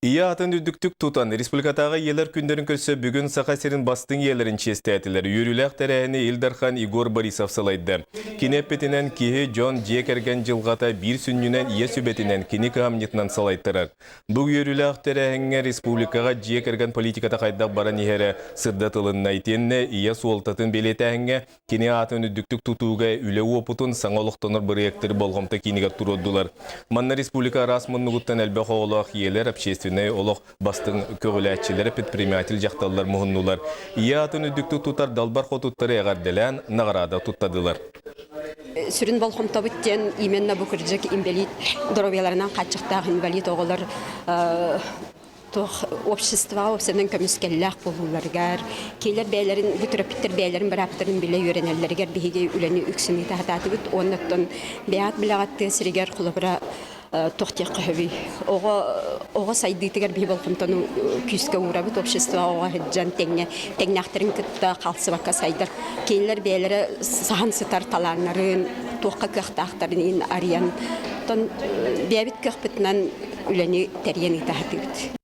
Ия атын үдүктүк тутан республикатағы елер күндерін көрсө бүгін сақасерин бастың елерін честәтілер. Юрилақ тәрәхіні Илдархан Игор Борисов салайды. Кинеппетінен кихи Джон Джекерген жылғата бір сүннінен ие сүбетінен кини камнетінен салайттырар. Бұл юрилақ тәрәхіңе республикаға Джекерген политиката қайдақ баран ехері сырдатылын найтенне ие суолтатын белетәхіңе кини атын үдүктүк тутуға үлі опытын саңолықтоныр бір ектір болғымты кинігер тұруддылар. Манна республика расмын нұғыттан әлбәқ оғылақ елер общественный олық бастың көгіләтчілері предприниматель жақталылар мұғыннулар. Ия атын үдікті тұтар далбар қотуттары әғарделән нағарада тұттадылар. Сүрін болғымта бүттен именна бұкыржық инвалид дұровияларынан қатшықтағы инвалид оғылар общества, сенің көміскелләқ болуларғар, кейлер бәйлерін, бүтірапиттер бәйлерін бір аптырын біле үйренелерігер бейге үләні үксімі тағататы бүт, оннаттан бәят білағатты сірігер құлыбыра тоқтек қөбей. Оға сайдыйтығар бей болғымтану күйіске ұғырабыт общества оға хеджан тәңнәқтерін күтті қалсы баққа сайдар. Кейлер бәйлері саған сытар таланарын, тоққа көқтақтарын ариян. Бәбіт көқпітінен үләні тәрияны тағаты бүт.